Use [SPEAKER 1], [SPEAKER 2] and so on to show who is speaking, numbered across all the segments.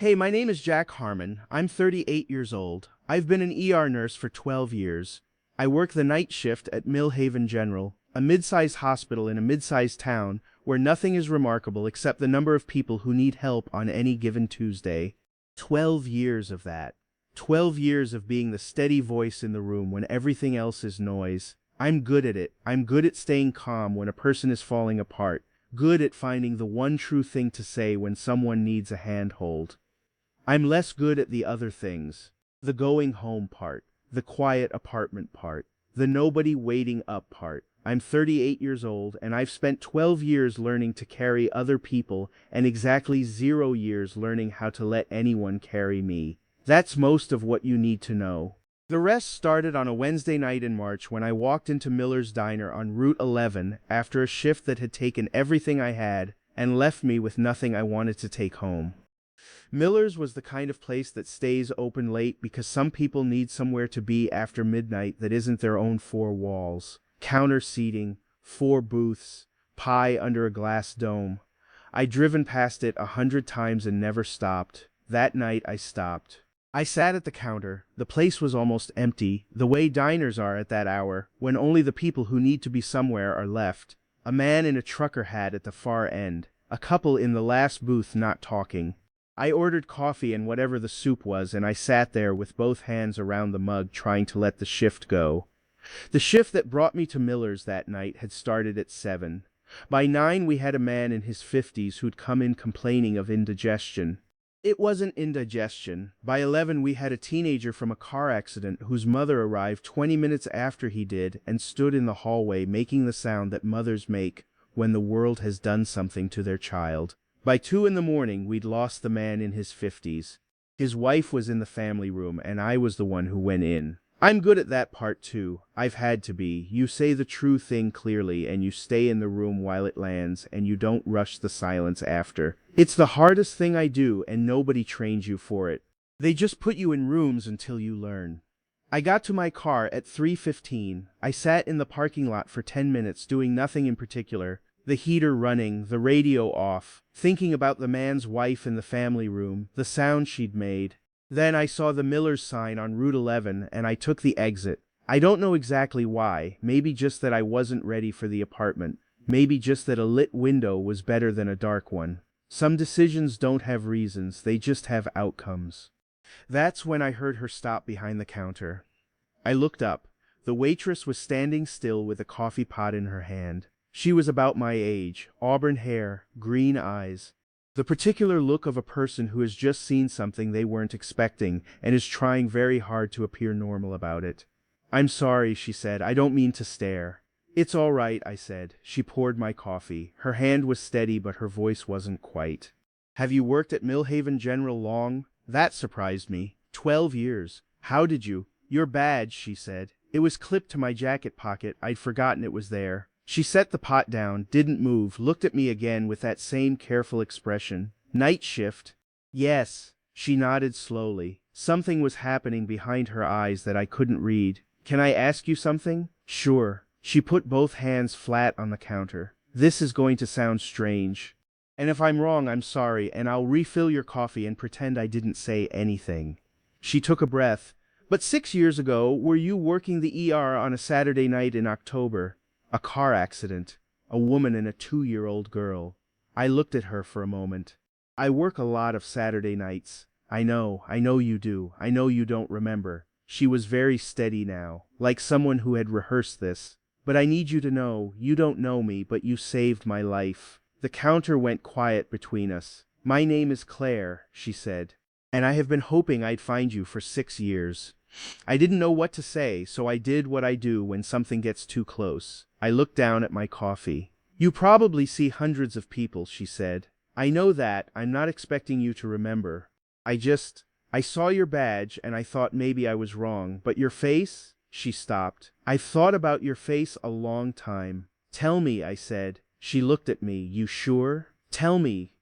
[SPEAKER 1] Hey, my name is Jack Harmon. I'm 38 years old. I've been an ER nurse for 12 years. I work the night shift at Millhaven General, a mid-sized hospital in a mid-sized town where nothing is remarkable except the number of people who need help on any given Tuesday. 12 years of that. 12 years of being the steady voice in the room when everything else is noise. I'm good at it. I'm good at staying calm when a person is falling apart. Good at finding the one true thing to say when someone needs a handhold. I'm less good at the other things. The going home part, the quiet apartment part, the nobody waiting up part. I'm 38 years old and I've spent 12 years learning to carry other people and exactly 0 years learning how to let anyone carry me. That's most of what you need to know. The rest started on a Wednesday night in March when I walked into Miller's Diner on Route 11 after a shift that had taken everything I had and left me with nothing I wanted to take home. Miller's was the kind of place that stays open late because some people need somewhere to be after midnight that isn't their own four walls. Counter seating, 4 booths, pie under a glass dome. I'd driven past it 100 times and never stopped. That night I stopped. I sat at the counter. The place was almost empty, the way diners are at that hour, when only the people who need to be somewhere are left. A man in a trucker hat at the far end. A couple in the last booth not talking. I ordered coffee and whatever the soup was, and I sat there with both hands around the mug trying to let the shift go. The shift that brought me to Miller's that night had started at 7. By 9 we had a man in his 50s who'd come in complaining of indigestion. It wasn't indigestion. By 11 we had a teenager from a car accident whose mother arrived 20 minutes after he did and stood in the hallway making the sound that mothers make when the world has done something to their child. By 2 in the morning, we'd lost the man in his 50s. His wife was in the family room, and I was the one who went in. I'm good at that part too. I've had to be. You say the true thing clearly, and you stay in the room while it lands, and you don't rush the silence after. It's the hardest thing I do, and nobody trains you for it. They just put you in rooms until you learn. I got to my car at 3:15. I sat in the parking lot for 10 minutes doing nothing in particular. The heater running, the radio off, thinking about the man's wife in the family room, the sound she'd made. Then I saw the Miller's sign on Route 11 and I took the exit. I don't know exactly why, maybe just that I wasn't ready for the apartment, maybe just that a lit window was better than a dark one. Some decisions don't have reasons, they just have outcomes. That's when I heard her stop behind the counter. I looked up. The waitress was standing still with a coffee pot in her hand. She was about my age, auburn hair, green eyes. The particular look of a person who has just seen something they weren't expecting and is trying very hard to appear normal about it. "I'm sorry," she said. "I don't mean to stare." "It's all right," I said. She poured my coffee. Her hand was steady, but her voice wasn't quite. "Have you worked at Millhaven General long?" That surprised me. 12 years. "How did you?" "Your badge," she said. It was clipped to my jacket pocket. I'd forgotten it was there. She set the pot down, didn't move, looked at me again with that same careful expression. "Night shift?" "Yes." She nodded slowly. Something was happening behind her eyes that I couldn't read. "Can I ask you something?" "Sure." She put both hands flat on the counter. "This is going to sound strange. And if I'm wrong, I'm sorry, and I'll refill your coffee and pretend I didn't say anything." She took a breath. "But 6 years ago, were you working the ER on a Saturday night in October? A car accident. A woman and a 2-year-old girl." I looked at her for a moment. "I work a lot of Saturday nights." I know you do. I know you don't remember." She was very steady now, like someone who had rehearsed this. "But I need you to know, you don't know me, but you saved my life." The counter went quiet between us. "My name is Claire," she said. "And I have been hoping I'd find you for 6 years." I didn't know what to say, so I did what I do when something gets too close. I looked down at my coffee. "You probably see hundreds of people," she said. "I know that. I'm not expecting you to remember. I saw your badge and I thought maybe I was wrong, but your face?" She stopped. "I've thought about your face a long time." "Tell me," I said. She looked at me. "You sure? Tell me."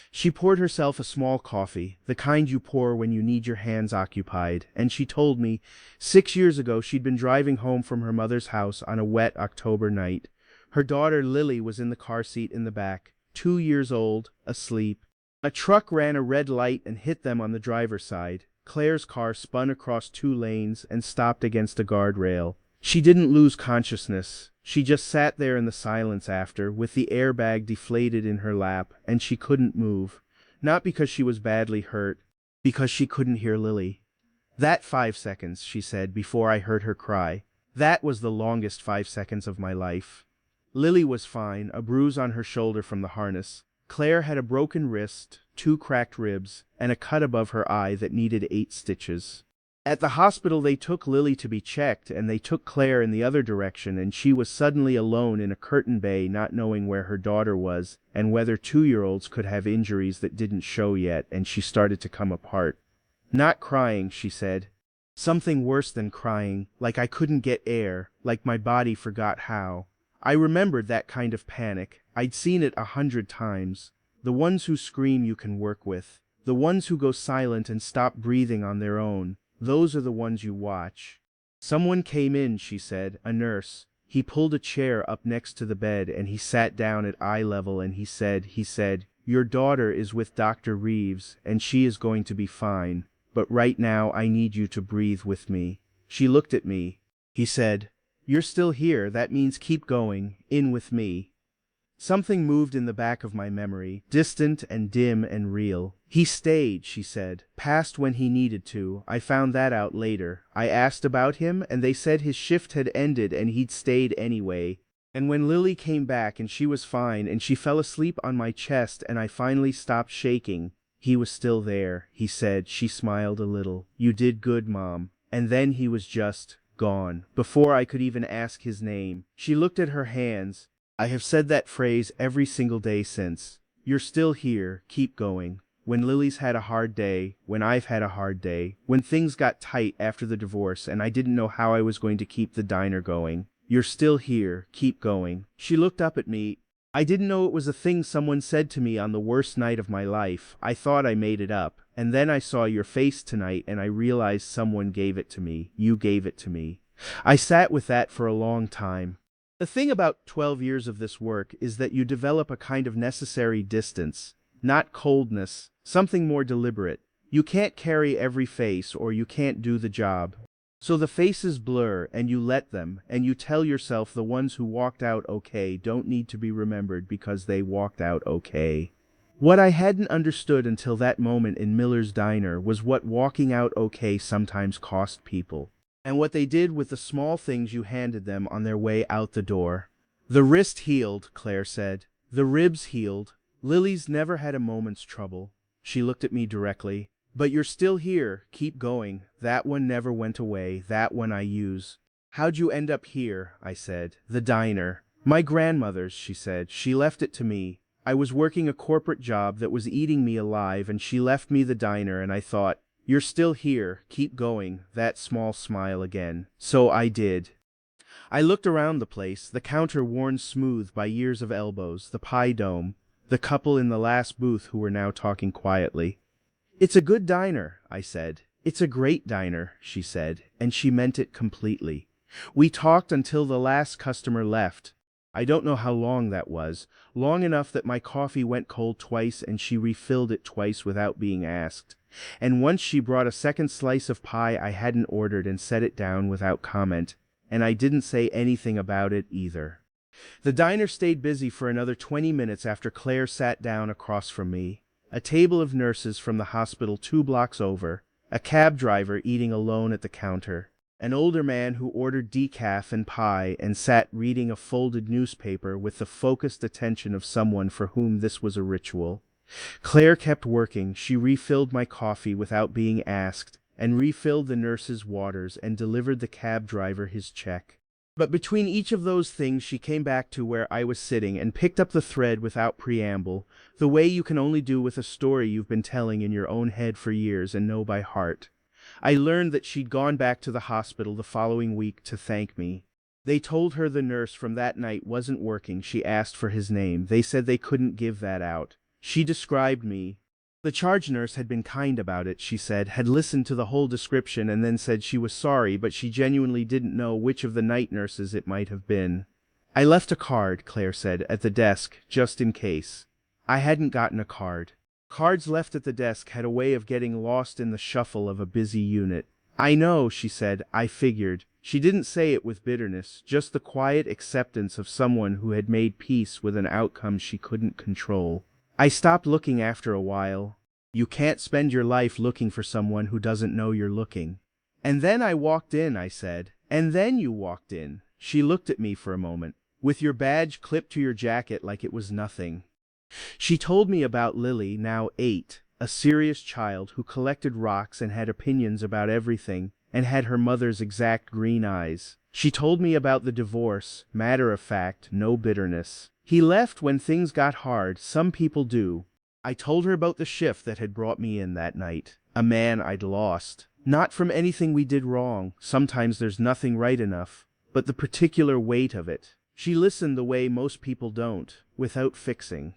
[SPEAKER 1] She poured herself a small coffee, the kind you pour when you need your hands occupied, and she told me 6 years ago she'd been driving home from her mother's house on a wet October night. Her daughter Lily was in the car seat in the back, 2 years old, asleep. A truck ran a red light and hit them on the driver's side. Claire's car spun across 2 lanes and stopped against a guardrail. She didn't lose consciousness. She just sat there in the silence after, with the airbag deflated in her lap, and she couldn't move. Not because she was badly hurt, because she couldn't hear Lily. That 5 seconds, she said, before I heard her cry. That was the longest 5 seconds of my life. Lily was fine, a bruise on her shoulder from the harness. Claire had a broken wrist, 2 cracked ribs, and a cut above her eye that needed 8 stitches. At the hospital they took Lily to be checked, and they took Claire in the other direction, and she was suddenly alone in a curtain bay, not knowing where her daughter was, and whether 2-year-olds could have injuries that didn't show yet, and she started to come apart. Not crying, she said. Something worse than crying, like I couldn't get air, like my body forgot how. I remembered that kind of panic. I'd seen it 100 times. The ones who scream you can work with. The ones who go silent and stop breathing on their own. Those are the ones you watch. Someone came in, she said, a nurse. He pulled a chair up next to the bed and he sat down at eye level and he said, "Your daughter is with Dr. Reeves and she is going to be fine. But right now I need you to breathe with me." She looked at me. He said, "You're still here, that means keep going, in with me." Something moved in the back of my memory, distant and dim and real. He stayed, she said, past when he needed to. I found that out later. I asked about him, and they said his shift had ended and he'd stayed anyway. And when Lily came back and she was fine and she fell asleep on my chest and I finally stopped shaking, he was still there, he said. She smiled a little. "You did good, Mom." And then he was just gone, before I could even ask his name. She looked at her hands. I have said that phrase every single day since. You're still here, keep going. When Lily's had a hard day, when I've had a hard day, when things got tight after the divorce and I didn't know how I was going to keep the diner going. You're still here, keep going. She looked up at me. I didn't know it was a thing someone said to me on the worst night of my life. I thought I made it up. And then I saw your face tonight and I realized someone gave it to me. You gave it to me. I sat with that for a long time. The thing about 12 years of this work is that you develop a kind of necessary distance, not coldness, something more deliberate. You can't carry every face or you can't do the job. So the faces blur and you let them, and you tell yourself the ones who walked out okay don't need to be remembered because they walked out okay. What I hadn't understood until that moment in Miller's diner was what walking out okay sometimes cost people. And what they did with the small things you handed them on their way out the door. The wrist healed, Claire said. The ribs healed. Lily's never had a moment's trouble. She looked at me directly. But you're still here, keep going. That one never went away, that one I use. How'd you end up here? I said. The diner. My grandmother's, she said. She left it to me. I was working a corporate job that was eating me alive and she left me the diner and I thought, you're still here, keep going, that small smile again. So I did. I looked around the place, the counter worn smooth by years of elbows, the pie dome, the couple in the last booth who were now talking quietly. It's a good diner, I said. It's a great diner, she said, and she meant it completely. We talked until the last customer left. I don't know how long that was, long enough that my coffee went cold twice and she refilled it twice without being asked. And once she brought a second slice of pie I hadn't ordered and set it down without comment, and I didn't say anything about it either. The diner stayed busy for another 20 minutes after Claire sat down across from me. A table of nurses from the hospital 2 blocks over, a cab driver eating alone at the counter, an older man who ordered decaf and pie and sat reading a folded newspaper with the focused attention of someone for whom this was a ritual. Claire kept working. She refilled my coffee without being asked, and refilled the nurse's waters and delivered the cab driver his check. But between each of those things she came back to where I was sitting and picked up the thread without preamble, the way you can only do with a story you've been telling in your own head for years and know by heart. I learned that she'd gone back to the hospital the following week to thank me. They told her the nurse from that night wasn't working. She asked for his name. They said they couldn't give that out. She described me. The charge nurse had been kind about it, she said, had listened to the whole description and then said she was sorry, but she genuinely didn't know which of the night nurses it might have been. I left a card, Claire said, at the desk, just in case. I hadn't gotten a card. Cards left at the desk had a way of getting lost in the shuffle of a busy unit. I know, she said, I figured. She didn't say it with bitterness, just the quiet acceptance of someone who had made peace with an outcome she couldn't control. I stopped looking after a while. You can't spend your life looking for someone who doesn't know you're looking. And then I walked in, I said. And then you walked in. She looked at me for a moment, with your badge clipped to your jacket like it was nothing. She told me about Lily, now 8, a serious child who collected rocks and had opinions about everything, and had her mother's exact green eyes. She told me about the divorce, matter of fact, no bitterness. He left when things got hard, some people do. I told her about the shift that had brought me in that night, a man I'd lost. Not from anything we did wrong, sometimes there's nothing right enough, but the particular weight of it. She listened the way most people don't, without fixing.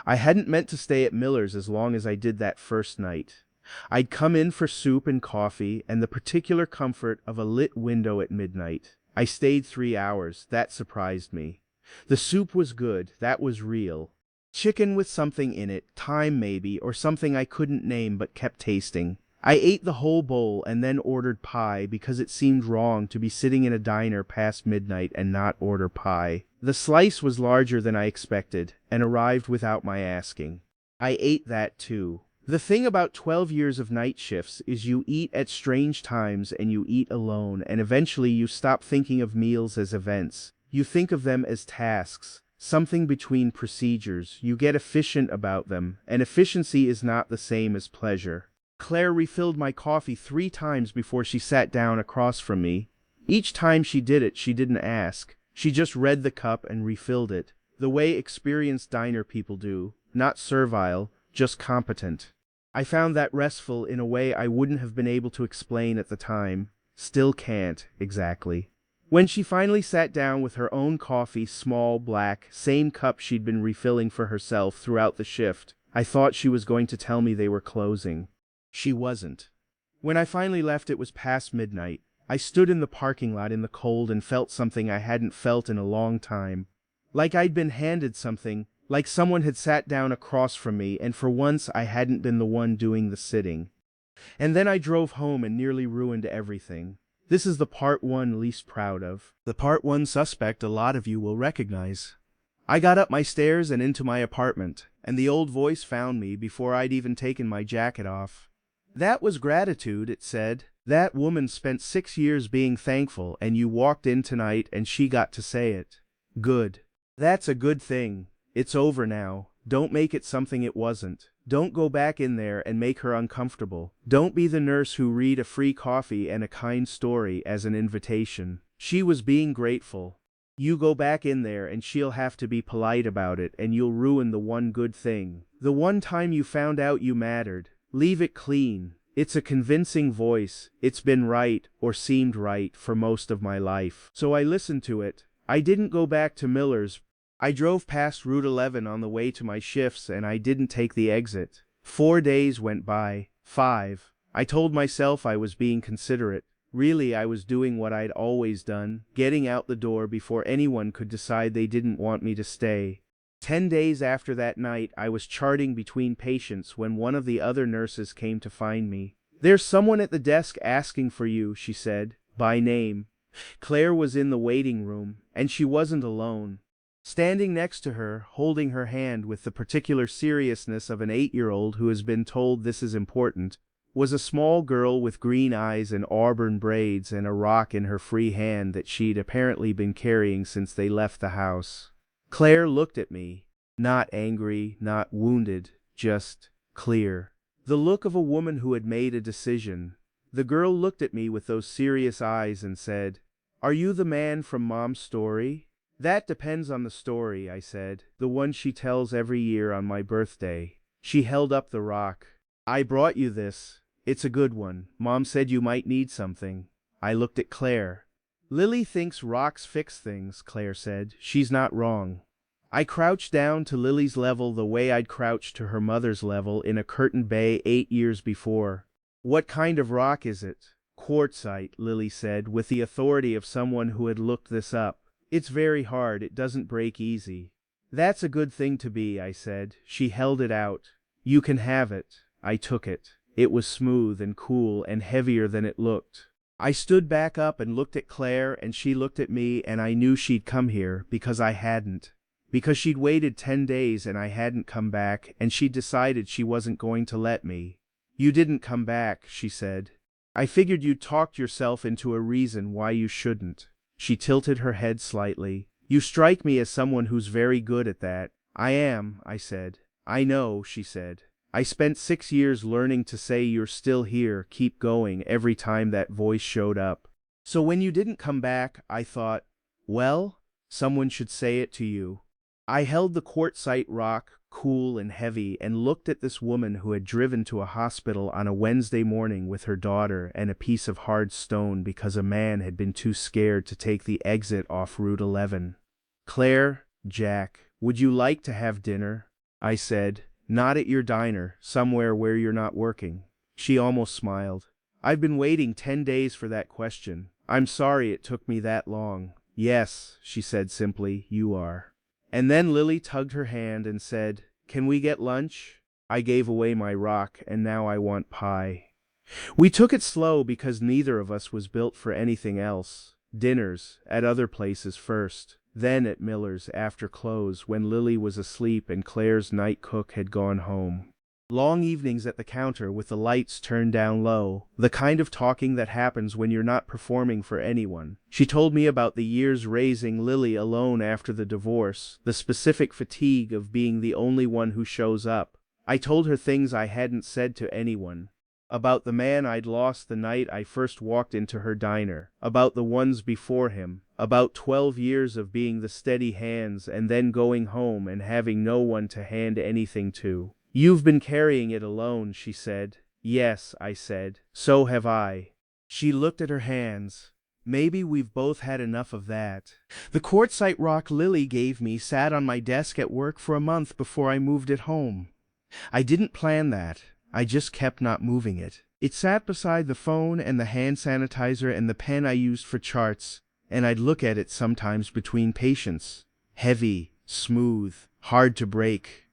[SPEAKER 1] I hadn't meant to stay at Miller's as long as I did that first night. I'd come in for soup and coffee and the particular comfort of a lit window at midnight. I stayed 3 hours, that surprised me. The soup was good, that was real. Chicken with something in it, thyme maybe, or something I couldn't name but kept tasting. I ate the whole bowl and then ordered pie because it seemed wrong to be sitting in a diner past midnight and not order pie. The slice was larger than I expected and arrived without my asking. I ate that too. The thing about 12 years of night shifts is you eat at strange times and you eat alone, and eventually you stop thinking of meals as events. You think of them as tasks, something between procedures. You get efficient about them, and efficiency is not the same as pleasure. Claire refilled my coffee 3 times before she sat down across from me. Each time she did it, she didn't ask. She just read the cup and refilled it, the way experienced diner people do, not servile, just competent. I found that restful in a way I wouldn't have been able to explain at the time. Still can't, exactly. When she finally sat down with her own coffee, small, black, same cup she'd been refilling for herself throughout the shift, I thought she was going to tell me they were closing. She wasn't. When I finally left, it was past midnight. I stood in the parking lot in the cold and felt something I hadn't felt in a long time. Like I'd been handed something, like someone had sat down across from me, and for once I hadn't been the one doing the sitting. And then I drove home and nearly ruined everything. This is the part one least proud of. The part one suspect a lot of you will recognize. I got up my stairs and into my apartment, and the old voice found me before I'd even taken my jacket off. That was gratitude, it said. That woman spent 6 years being thankful, and you walked in tonight and she got to say it. Good. That's a good thing. It's over now. Don't make it something it wasn't. Don't go back in there and make her uncomfortable. Don't be the nurse who read a free coffee and a kind story as an invitation. She was being grateful. You go back in there and she'll have to be polite about it, and you'll ruin the one good thing. The one time you found out you mattered. Leave it clean. It's a convincing voice. It's been right, or seemed right, for most of my life. So I listened to it. I didn't go back to Miller's. I drove past Route 11 on the way to my shifts, and I didn't take the exit. 4 days went by. 5. I told myself I was being considerate. Really, I was doing what I'd always done, getting out the door before anyone could decide they didn't want me to stay. 10 days after that night, I was charting between patients when one of the other nurses came to find me. There's someone at the desk asking for you, she said, by name. Claire was in the waiting room, and she wasn't alone. Standing next to her, holding her hand with the particular seriousness of an 8-year-old who has been told this is important, was a small girl with green eyes and auburn braids and a rock in her free hand that she'd apparently been carrying since they left the house. Claire looked at me, not angry, not wounded, just clear. The look of a woman who had made a decision. The girl looked at me with those serious eyes and said, "Are you the man from Mom's story?" "That depends on the story," I said. "The one she tells every year on my birthday." She held up the rock. "I brought you this. It's a good one. Mom said you might need something." I looked at Claire. "Lily thinks rocks fix things," Claire said. "She's not wrong." I crouched down to Lily's level the way I'd crouched to her mother's level in a Curtin Bay 8 years before. "What kind of rock is it?" "Quartzite," Lily said, with the authority of someone who had looked this up. "It's very hard, it doesn't break easy." "That's a good thing to be," I said. She held it out. You can have it. I took it. It was smooth and cool and heavier than it looked. I stood back up and looked at Claire, and she looked at me, and I knew she'd come here because I hadn't. Because she'd waited 10 days and I hadn't come back, and she'd decided she wasn't going to let me. You didn't come back, she said. I figured you'd talked yourself into a reason why you shouldn't. She tilted her head slightly. You strike me as someone who's very good at that. I am, I said. I know, she said. I spent 6 years learning to say you're still here, keep going, every time that voice showed up. So when you didn't come back, I thought, well, someone should say it to you. I held the quartzite rock, cool and heavy, and looked at this woman who had driven to a hospital on a Wednesday morning with her daughter and a piece of hard stone because a man had been too scared to take the exit off Route 11. Claire, Jack, would you like to have dinner? I said. Not at your diner, somewhere where you're not working. She almost smiled. I've been waiting 10 days for that question. I'm sorry it took me that long. Yes, she said simply, you are. And then Lily tugged her hand and said, can we get lunch? I gave away my rock, and now I want pie. We took it slow because neither of us was built for anything else. Dinners, at other places first. Then at Miller's after close when Lily was asleep and Claire's night cook had gone home. Long evenings at the counter with the lights turned down low, the kind of talking that happens when you're not performing for anyone. She told me about the years raising Lily alone after the divorce, the specific fatigue of being the only one who shows up. I told her things I hadn't said to anyone. About the man I'd lost the night I first walked into her diner, about the ones before him, about 12 years of being the steady hands and then going home and having no one to hand anything to. You've been carrying it alone, she said. Yes, I said. So have I. She looked at her hands. Maybe we've both had enough of that. The quartzite rock Lily gave me sat on my desk at work for a month before I moved it home. I didn't plan that. I just kept not moving it. It sat beside the phone and the hand sanitizer and the pen I used for charts, and I'd look at it sometimes between patients. Heavy, smooth, hard to break.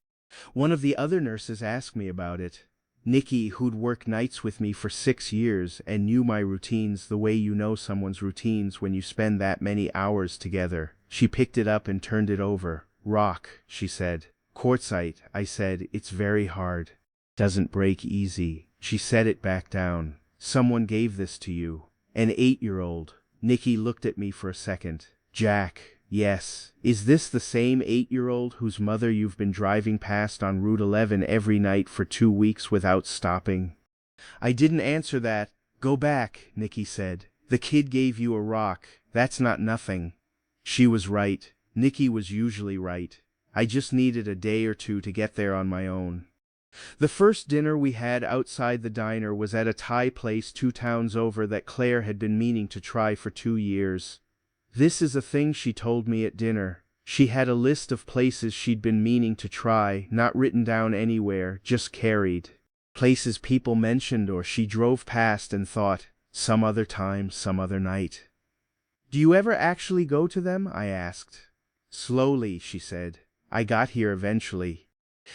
[SPEAKER 1] One of the other nurses asked me about it. Nikki, who'd worked nights with me for 6 years and knew my routines the way you know someone's routines when you spend that many hours together. She picked it up and turned it over. Rock, she said. Quartzite, I said, it's very hard. Doesn't break easy. She set it back down. Someone gave this to you. An 8-year-old. Nikki looked at me for a second. Jack, yes. Is this the same 8-year-old whose mother you've been driving past on Route 11 every night for 2 weeks without stopping? I didn't answer that. Go back, Nikki said. The kid gave you a rock. That's not nothing. She was right. Nikki was usually right. I just needed a day or two to get there on my own. The first dinner we had outside the diner was at a Thai place 2 towns over that Claire had been meaning to try for 2 years. This is a thing she told me at dinner. She had a list of places she'd been meaning to try, not written down anywhere, just carried. Places people mentioned or she drove past and thought, some other time, some other night. Do you ever actually go to them? I asked. Slowly, she said. I got here eventually.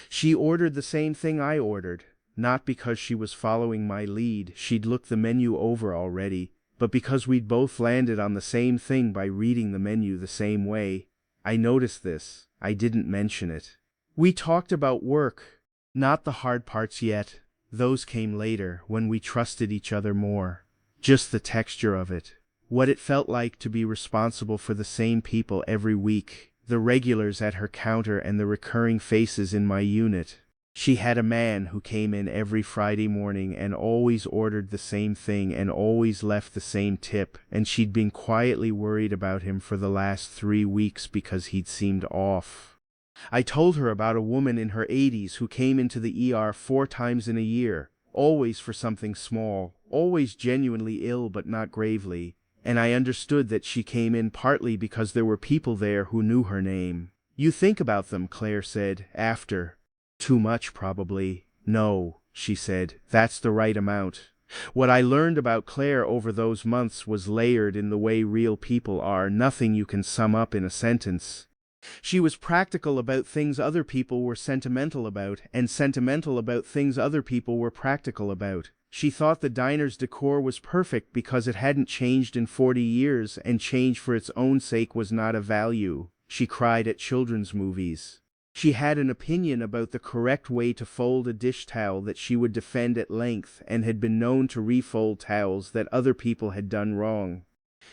[SPEAKER 1] She ordered the same thing I ordered, not because she was following my lead, she'd looked the menu over already, but because we'd both landed on the same thing by reading the menu the same way. I noticed this. I didn't mention it. We talked about work. Not the hard parts yet. Those came later, when we trusted each other more. Just the texture of it. What it felt like to be responsible for the same people every week. The regulars at her counter and the recurring faces in my unit. She had a man who came in every Friday morning and always ordered the same thing and always left the same tip, and she'd been quietly worried about him for the last 3 weeks because he'd seemed off. I told her about a woman in her 80s who came into the ER 4 times in a year, always for something small, always genuinely ill but not gravely. And I understood that she came in partly because there were people there who knew her name. You think about them, Claire said, after. Too much, probably. No, she said, that's the right amount. What I learned about Claire over those months was layered in the way real people are, nothing you can sum up in a sentence. She was practical about things other people were sentimental about, and sentimental about things other people were practical about. She thought the diner's decor was perfect because it hadn't changed in 40 years, and change for its own sake was not a value. She cried at children's movies. She had an opinion about the correct way to fold a dish towel that she would defend at length, and had been known to refold towels that other people had done wrong.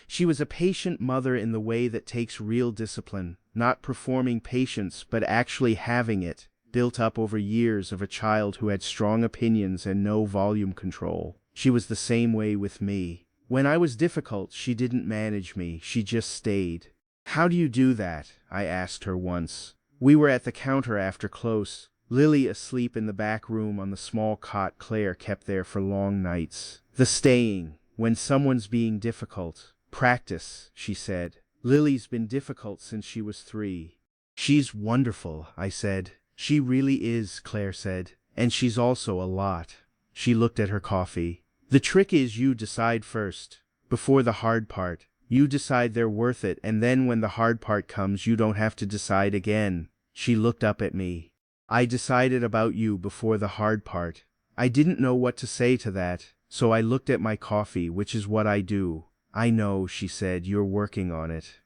[SPEAKER 1] She was a patient mother in the way that takes real discipline, not performing patience but actually having it, built up over years of a child who had strong opinions and no volume control. She was the same way with me. When I was difficult, she didn't manage me, she just stayed. "How do you do that?" I asked her once. We were at the counter after close, Lily asleep in the back room on the small cot Claire kept there for long nights. "The staying, when someone's being difficult. Practice," she said. "Lily's been difficult since she was 3. "She's wonderful," I said. "She really is," Claire said. "And she's also a lot." She looked at her coffee. "The trick is you decide first. Before the hard part. You decide they're worth it, and then when the hard part comes you don't have to decide again." She looked up at me. "I decided about you before the hard part." I didn't know what to say to that, so I looked at my coffee, which is what I do. "I know," she said, "you're working on it."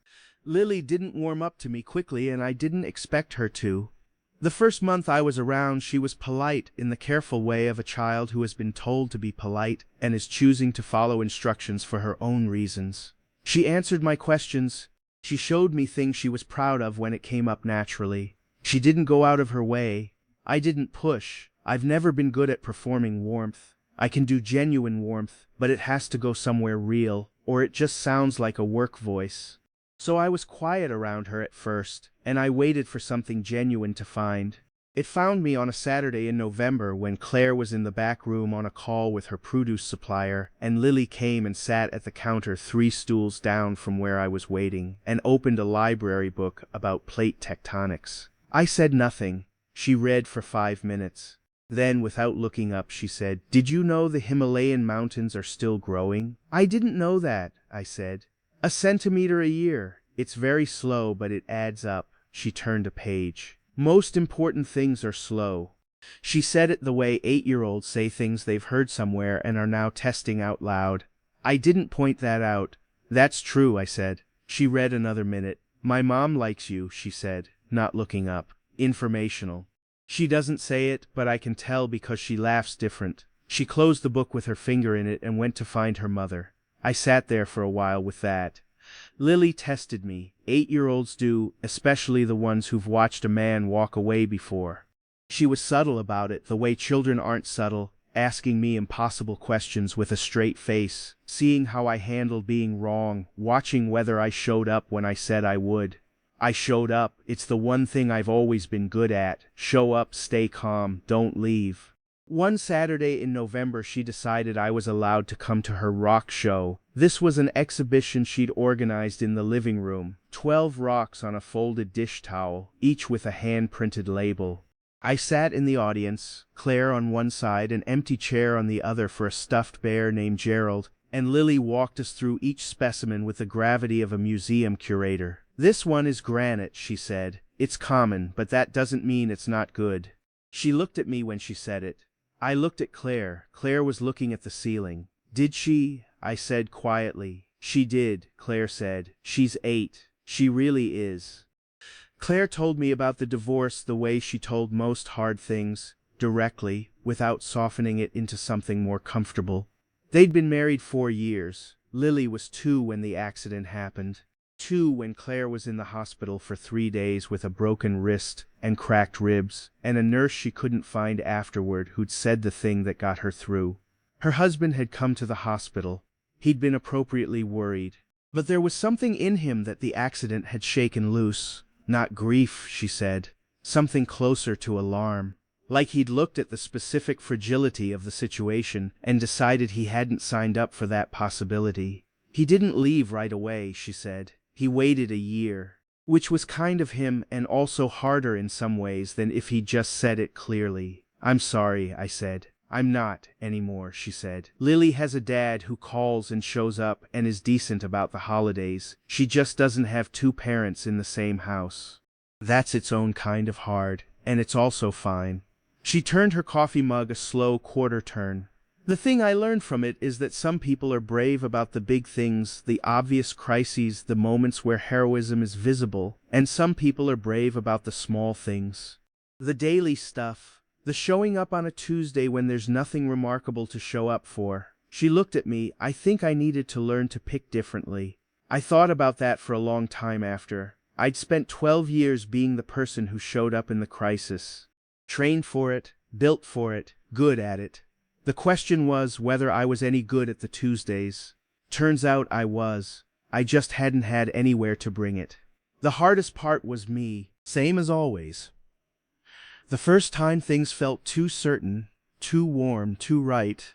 [SPEAKER 1] Lily didn't warm up to me quickly, and I didn't expect her to. The first month I was around, she was polite in the careful way of a child who has been told to be polite and is choosing to follow instructions for her own reasons. She answered my questions. She showed me things she was proud of when it came up naturally. She didn't go out of her way. I didn't push. I've never been good at performing warmth. I can do genuine warmth, but it has to go somewhere real, or it just sounds like a work voice. So I was quiet around her at first, and I waited for something genuine to find. It found me on a Saturday in November when Claire was in the back room on a call with her produce supplier, and Lily came and sat at the counter 3 stools down from where I was waiting, and opened a library book about plate tectonics. I said nothing. She read for 5 minutes. Then, without looking up, she said, "Did you know the Himalayan mountains are still growing?" "I didn't know that," I said. "A centimeter a year. It's very slow, but it adds up." She turned a page. "Most important things are slow." She said it the way 8-year-olds say things they've heard somewhere and are now testing out loud. I didn't point that out. "That's true," I said. She read another minute. "My mom likes you," she said, not looking up. "Informational." She doesn't say it, but I can tell because she laughs different. She closed the book with her finger in it and went to find her mother. I sat there for a while with that. Lily tested me. 8-year-olds do, especially the ones who've watched a man walk away before. She was subtle about it, the way children aren't subtle, asking me impossible questions with a straight face, seeing how I handled being wrong, watching whether I showed up when I said I would. I showed up. It's the one thing I've always been good at. Show up, stay calm, don't leave. One Saturday in November she decided I was allowed to come to her rock show. This was an exhibition she'd organized in the living room. 12 rocks on a folded dish towel, each with a hand-printed label. I sat in the audience, Claire on one side, an empty chair on the other for a stuffed bear named Gerald, and Lily walked us through each specimen with the gravity of a museum curator. "This one is granite," she said. "It's common, but that doesn't mean it's not good." She looked at me when she said it. I looked at Claire. Claire was looking at the ceiling. "Did she?" I said quietly. "She did," Claire said. "She's 8. She really is." Claire told me about the divorce the way she told most hard things, directly, without softening it into something more comfortable. They'd been married 4 years. Lily was 2 when the accident happened. 2 when Claire was in the hospital for 3 days with a broken wrist and cracked ribs, and a nurse she couldn't find afterward who'd said the thing that got her through. Her husband had come to the hospital. He'd been appropriately worried. But there was something in him that the accident had shaken loose. Not grief, she said. Something closer to alarm. Like he'd looked at the specific fragility of the situation and decided he hadn't signed up for that possibility. He didn't leave right away, she said. He waited a year. Which was kind of him and also harder in some ways than if he'd just said it clearly. "I'm sorry," I said. "I'm not anymore," she said. "Lily has a dad who calls and shows up and is decent about the holidays. She just doesn't have 2 parents in the same house." That's its own kind of hard, and it's also fine. She turned her coffee mug a slow quarter turn. The thing I learned from it is that some people are brave about the big things, the obvious crises, the moments where heroism is visible, and some people are brave about the small things. The daily stuff. The showing up on a Tuesday when there's nothing remarkable to show up for. She looked at me. I think I needed to learn to pick differently. I thought about that for a long time after. I'd spent 12 years being the person who showed up in the crisis. Trained for it, built for it, good at it. The question was whether I was any good at the Tuesdays. Turns out I was. I just hadn't had anywhere to bring it. The hardest part was me, same as always. The first time things felt too certain, too warm, too right.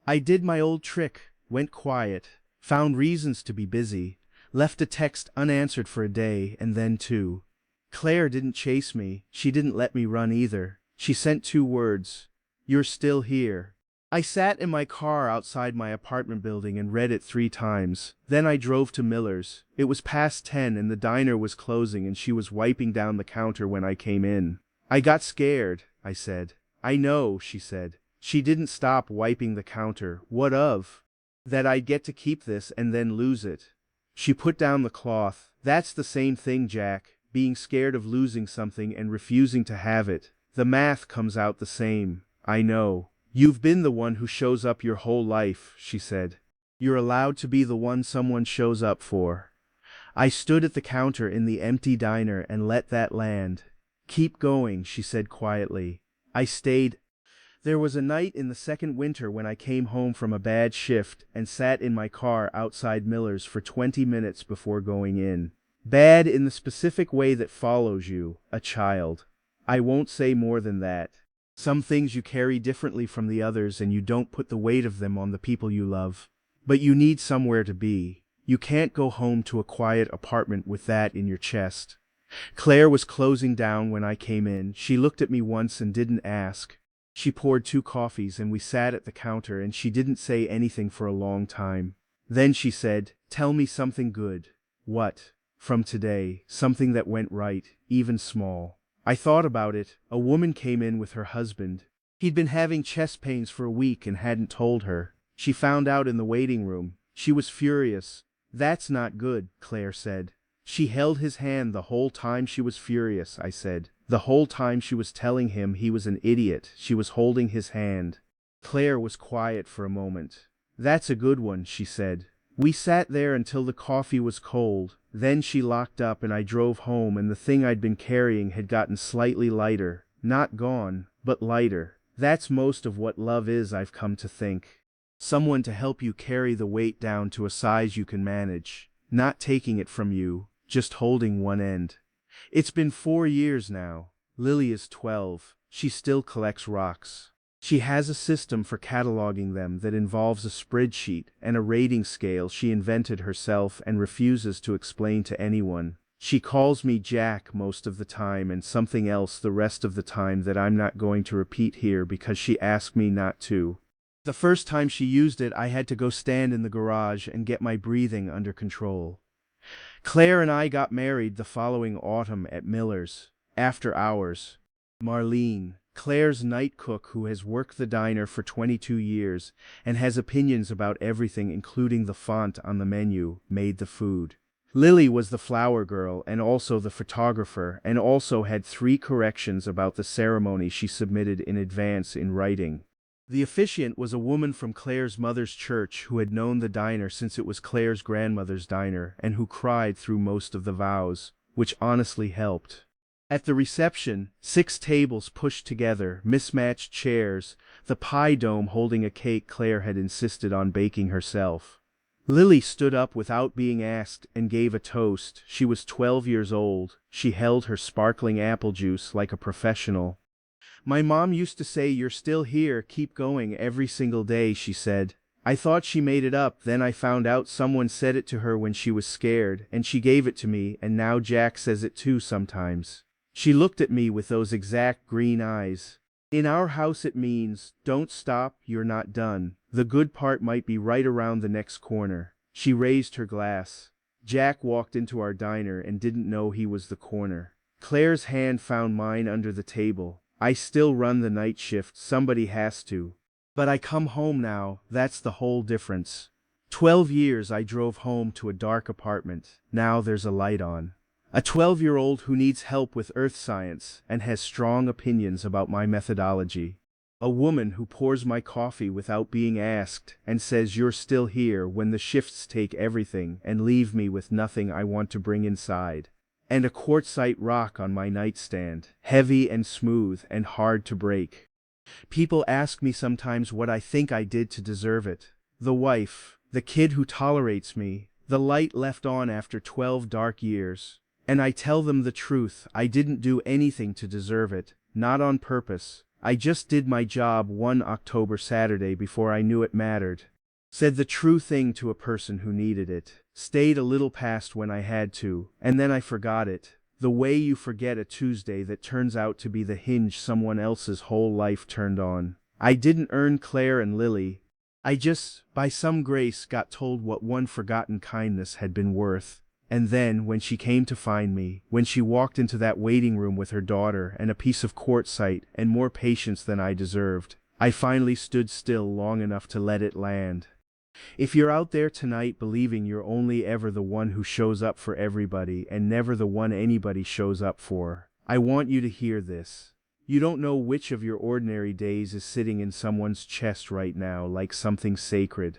[SPEAKER 1] I did my old trick, went quiet, found reasons to be busy, left a text unanswered for a day and then two. Claire didn't chase me, she didn't let me run either. She sent 2 words. You're still here. I sat in my car outside my apartment building and read it 3 times. Then I drove to Miller's. It was past 10 and the diner was closing and she was wiping down the counter when I came in. I got scared, I said. I know, she said. She didn't stop wiping the counter. What of? That I'd get to keep this and then lose it. She put down the cloth. That's the same thing, Jack. Being scared of losing something and refusing to have it. The math comes out the same. I know. You've been the one who shows up your whole life, she said. You're allowed to be the one someone shows up for. I stood at the counter in the empty diner and let that land. Keep going, she said quietly. I stayed. There was a night in the second winter when I came home from a bad shift and sat in my car outside Miller's for 20 minutes before going in. Bad in the specific way that follows you, a child. I won't say more than that. Some things you carry differently from the others and you don't put the weight of them on the people you love. But you need somewhere to be. You can't go home to a quiet apartment with that in your chest. Claire was closing down when I came in. She looked at me once and didn't ask. She poured 2 coffees and we sat at the counter and she didn't say anything for a long time. Then she said, "Tell me something good." What? From today, something that went right, even small. I thought about it. A woman came in with her husband. He'd been having chest pains for a week and hadn't told her. She found out in the waiting room. She was furious. That's not good, Claire said. She held his hand the whole time she was furious, I said. The whole time she was telling him he was an idiot, she was holding his hand. Claire was quiet for a moment. That's a good one, she said. We sat there until the coffee was cold. Then she locked up and I drove home and the thing I'd been carrying had gotten slightly lighter. Not gone, but lighter. That's most of what love is, I've come to think. Someone to help you carry the weight down to a size you can manage. Not taking it from you, just holding one end. It's been 4 years now. Lily is 12. She still collects rocks. She has a system for cataloging them that involves a spreadsheet and a rating scale she invented herself and refuses to explain to anyone. She calls me Jack most of the time and something else the rest of the time that I'm not going to repeat here because she asked me not to. The first time she used it, I had to go stand in the garage and get my breathing under control. Claire and I got married the following autumn at Miller's, after hours. Marlene, Claire's night cook who has worked the diner for 22 years and has opinions about everything including the font on the menu, made the food. Lily was the flower girl and also the photographer and also had 3 corrections about the ceremony she submitted in advance in writing. The officiant was a woman from Claire's mother's church who had known the diner since it was Claire's grandmother's diner and who cried through most of the vows, which honestly helped. At the reception, 6 tables pushed together, mismatched chairs, the pie dome holding a cake Claire had insisted on baking herself. Lily stood up without being asked and gave a toast. She was 12 years old. She held her sparkling apple juice like a professional. My mom used to say, "You're still here, keep going," every single day, she said. I thought she made it up, then I found out someone said it to her when she was scared, and she gave it to me, and now Jack says it too sometimes. She looked at me with those exact green eyes. In our house it means, don't stop, you're not done. The good part might be right around the next corner. She raised her glass. Jack walked into our diner and didn't know he was the corner. Claire's hand found mine under the table. I still run the night shift, somebody has to. But I come home now, that's the whole difference. 12 years I drove home to a dark apartment, now there's a light on. A 12-year-old who needs help with earth science and has strong opinions about my methodology. A woman who pours my coffee without being asked and says you're still here when the shifts take everything and leave me with nothing I want to bring inside. And a quartzite rock on my nightstand, heavy and smooth and hard to break. People ask me sometimes what I think I did to deserve it. The wife, the kid who tolerates me, the light left on after 12 dark years. And I tell them the truth, I didn't do anything to deserve it, not on purpose. I just did my job one October Saturday before I knew it mattered. Said the true thing to a person who needed it. Stayed a little past when I had to, and then I forgot it. The way you forget a Tuesday that turns out to be the hinge someone else's whole life turned on. I didn't earn Claire and Lily. I just, by some grace, got told what one forgotten kindness had been worth. And then, when she came to find me, when she walked into that waiting room with her daughter and a piece of quartzite and more patience than I deserved, I finally stood still long enough to let it land. If you're out there tonight believing you're only ever the one who shows up for everybody and never the one anybody shows up for, I want you to hear this. You don't know which of your ordinary days is sitting in someone's chest right now like something sacred.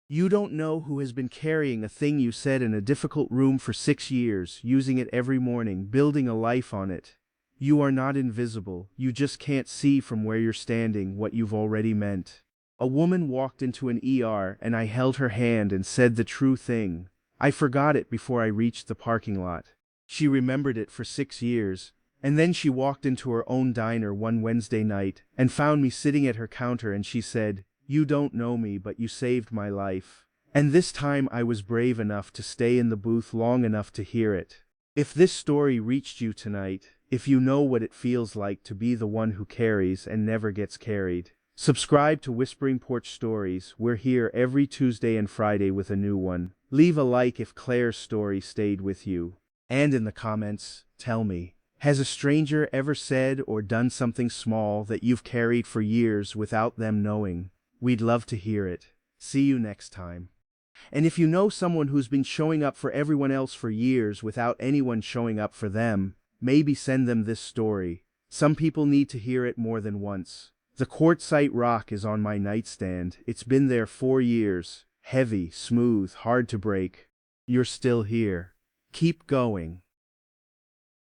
[SPEAKER 1] You don't know who has been carrying a thing you said in a difficult room for 6 years, using it every morning, building a life on it. You are not invisible, you just can't see from where you're standing what you've already meant. A woman walked into an ER and I held her hand and said the true thing. I forgot it before I reached the parking lot. She remembered it for 6 years, and then she walked into her own diner one Wednesday night and found me sitting at her counter and she said, "You don't know me, but you saved my life." And this time I was brave enough to stay in the booth long enough to hear it. If this story reached you tonight, if you know what it feels like to be the one who carries and never gets carried, subscribe to Whispering Porch Stories. We're here every Tuesday and Friday with a new one. Leave a like if Claire's story stayed with you. And in the comments, tell me, has a stranger ever said or done something small that you've carried for years without them knowing? We'd love to hear it. See you next time. And if you know someone who's been showing up for everyone else for years without anyone showing up for them, maybe send them this story. Some people need to hear it more than once. The quartzite rock is on my nightstand. It's been there 4 years. Heavy, smooth, hard to break. You're still here. Keep going.